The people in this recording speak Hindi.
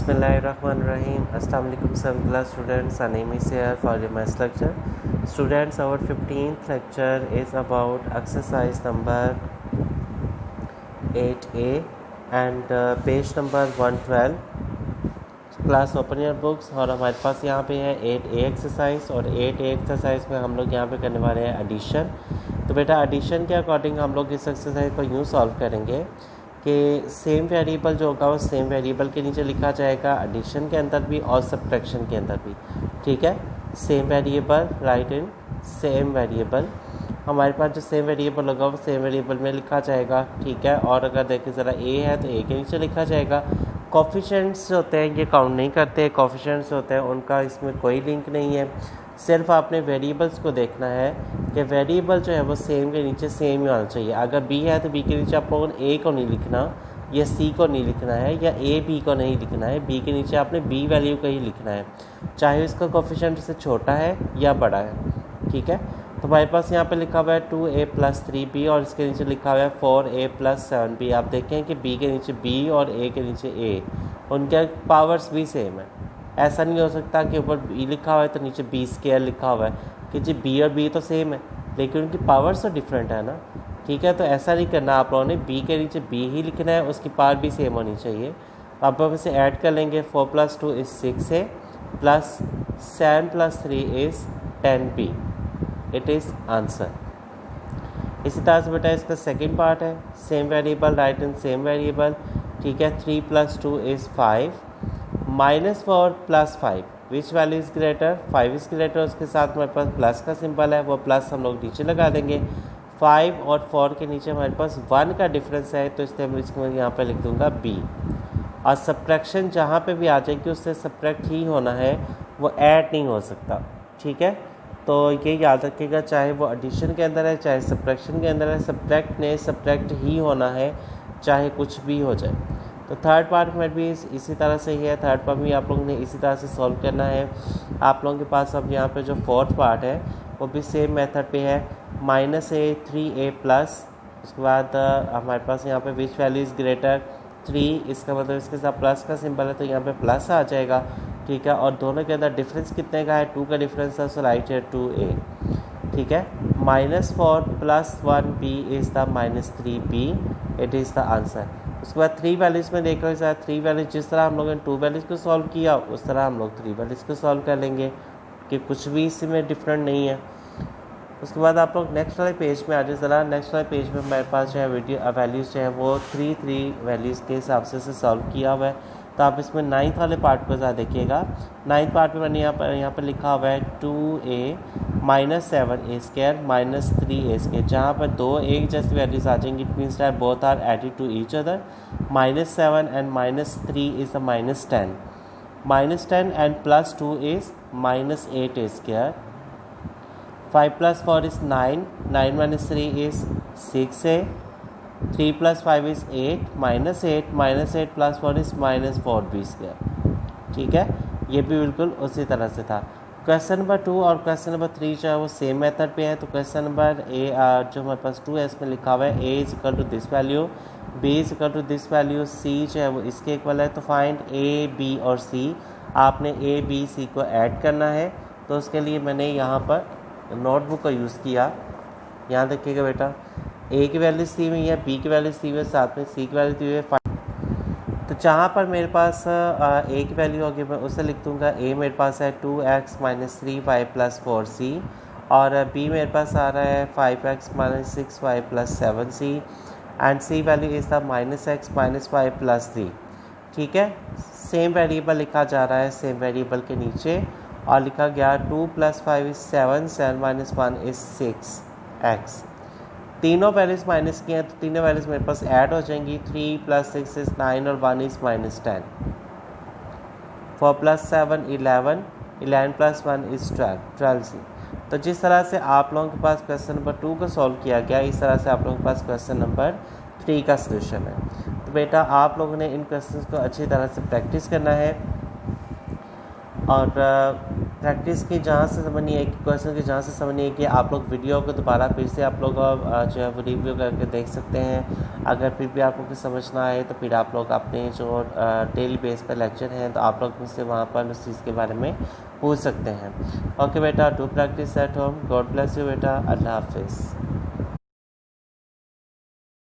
Bismillahirrahmanirrahim. Assalamu alaikum 7th class students. Our name is here for your maths lecture. Students, our 15th lecture is about exercise number 8A and page number 112. Class open your books और हमारे पास यहाँ पे है 8A एक्सरसाइज और 8A एक्सरसाइज में हम लोग यहाँ पे करने वाले हैं एडिशन। तो बेटा एडिशन के अकॉर्डिंग हम लोग इस एक्सरसाइज को यूँ सॉल्व करेंगे कि सेम वेरिएबल जो होगा वो सेम वेरिएबल के नीचे लिखा जाएगा, एडिशन के अंदर भी और सब्ट्रैक्शन के अंदर भी। ठीक है, same variable right in same variable. हमारे पास जो सेम वेरिएबल होगा वो सेम वेरिएबल में लिखा जाएगा। ठीक है, और अगर देखें ज़रा ए है तो ए के नीचे लिखा जाएगा। कोफिशिएंट्स होते हैं ये काउंट नहीं करते, कोफिशिएंट्स होते हैं उनका इसमें कोई लिंक नहीं है। सिर्फ आपने वेरिएबल्स को देखना है कि वेरिएबल जो है वो सेम के नीचे सेम ही होना चाहिए। अगर बी है तो बी के नीचे आप लोगों ने ए को नहीं लिखना या सी को नहीं लिखना है या ए बी को नहीं लिखना है, बी के नीचे आपने बी वैल्यू को ही लिखना है, चाहे उसका कोफिशिएंट से छोटा है या बड़ा है। ठीक है, तो हमारे पास यहाँ पे लिखा हुआ है 2a + 3b और इसके नीचे लिखा हुआ है 4a + 7b। आप देखें कि b के नीचे b और a के नीचे a, उनके पावर्स भी सेम है। ऐसा नहीं हो सकता कि ऊपर b लिखा हुआ है तो नीचे b² लिखा हुआ है कि जी b और b तो सेम है लेकिन उनकी पावर्स तो डिफरेंट है ना। ठीक है, तो ऐसा नहीं करना, आप लोगों ने b के नीचे b ही लिखना है, उसकी पावर भी सेम होनी चाहिए। अब हम इसे ऐड कर लेंगे। 4 + 2 = 6a + 7 + 3 = 10b। It is answer. इसी तरह से बेटा इसका सेकंड पार्ट है same variable right in same variable. ठीक है, 3 + 2 = 5 -4 + 5 which value is greater, 5 is greater. उसके साथ हमारे पास प्लस का सिंबल है, वो प्लस हम लोग नीचे लगा देंगे। 5 और 4 के नीचे हमारे पास 1 का डिफरेंस है तो इसलिए मैं इसको यहाँ पर लिख दूँगा b। और सब्ट्रैक्शन जहाँ पे भी आ जाएगी उससे सब्ट्रैक्ट ही होना है, वो ऐड नहीं हो सकता। ठीक है, तो ये याद रखिएगा, चाहे वो एडिशन के अंदर है चाहे सब्ट्रैक्शन के अंदर है, सब्ट्रैक्ट ने सब्ट्रैक्ट ही होना है चाहे कुछ भी हो जाए। तो थर्ड पार्ट में भी इसी तरह से ही है, थर्ड पार्ट भी आप लोगों ने इसी तरह से सॉल्व करना है। आप लोगों के पास अब यहाँ पे जो फोर्थ पार्ट है वो भी सेम मेथड पे है, -a 3a+। उसके बाद हमारे पास यहाँ पे विच वैल्यू इज़ ग्रेटर 3, इसका मतलब इसके साथ प्लस का सिंबल है तो यहाँ पे प्लस आ जाएगा। ठीक है, और दोनों के अंदर डिफरेंस कितने का है, 2 का डिफरेंस है, सो राइट है 2a। ठीक है, -4 + 1b is the -3b। It is the answer. उसके बाद 3 वैल्यूज़ में देख रहे हैं, 3 वैल्यूज़ जिस तरह हम लोगों ने 2 वैल्यूज़ को सॉल्व किया उस तरह हम लोग 3 वैल्यूज़ को सॉल्व कर लेंगे कि कुछ भी इसमें डिफरेंट नहीं है। उसके बाद आप लोग नेक्स्ट वाले पेज में आ जाए ज़रा। नेक्स्ट वाले पेज में हमारे पास जो है वैल्यूज़ जो है वो 3 वैल्यूज़ के हिसाब से सॉल्व किया हुआ है। तो आप इसमें 9th वाले पार्ट को ज़रा देखिएगा। 9th पार्ट में मैंने यहाँ पर लिखा हुआ है 2a - 7a² - 3a²। जहाँ पर दो एक जैसी वैल्यूज़ आ जाएंगी it means that both are added to each other. -7 and -3 is a -10. -10 and +2 is -8a²। 5 + 4 is 9. 9 - 3 is 6a. 3 + 5 is 8 -8 -8 + 4 is -4b²। ठीक है, ये भी बिल्कुल उसी तरह से था। क्वेश्चन नंबर 2 और क्वेश्चन नंबर 3 जो है वो सेम मेथड पे है। तो क्वेश्चन नंबर ए जो हमारे पास 2 है इसमें लिखा हुआ है a = this value, b = this value, c जो है वो इसके इक्वल है। तो फाइंड a b और c। आपने a b c को ऐड करना है तो उसके लिए मैंने यहाँ पर नोटबुक का यूज़ किया। यहाँ देखिएगा बेटा, a की वैल्यू सी में है, b की वैल्यू सी में, साथ में c की वैल्यू दी हुई है। तो जहाँ पर मेरे पास a की वैल्यू होगी मैं उसे लिख दूँगा। a मेरे पास है 2x - 3y + 4c और b मेरे पास आ रहा है 5x - 6y + 7c and c value is the -x - y + 3। ठीक है, सेम वेरिएबल लिखा जा रहा है सेम वेरिएबल के नीचे और लिखा गया 2 + 5 is 7, 7 - 1 is 6x। तीनों वैल्यूज़ माइनस की हैं तो तीनों वैल्यूज़ मेरे पास ऐड हो जाएंगी। 3 + 6 is 9 और 1 is -10। 4 + 7 11, 11 + 1 is 12, 12c। तो जिस तरह से आप लोगों के पास क्वेश्चन नंबर 2 को सॉल्व किया गया इस तरह से आप लोगों के पास क्वेश्चन नंबर 3 का सलूशन है। तो बेटा आप लोगों ने इन क्वेश्चन को अच्छी तरह से प्रैक्टिस करना है और प्रैक्टिस की जहाँ से समझनी है कि क्वेश्चन की जहाँ से समझनी है कि आप लोग वीडियो को दोबारा फिर से आप लोग जो है वो रिव्यू करके देख सकते हैं। अगर फिर भी आपको कुछ समझ ना आए तो फिर आप लोग अपने जो डेली बेस पे लेक्चर हैं तो आप लोग मुझसे वहाँ पर उस चीज़ के बारे में पूछ सकते हैं। ओके बेटा, do practice at home. God bless you बेटा। अल्लाह हाफिज़।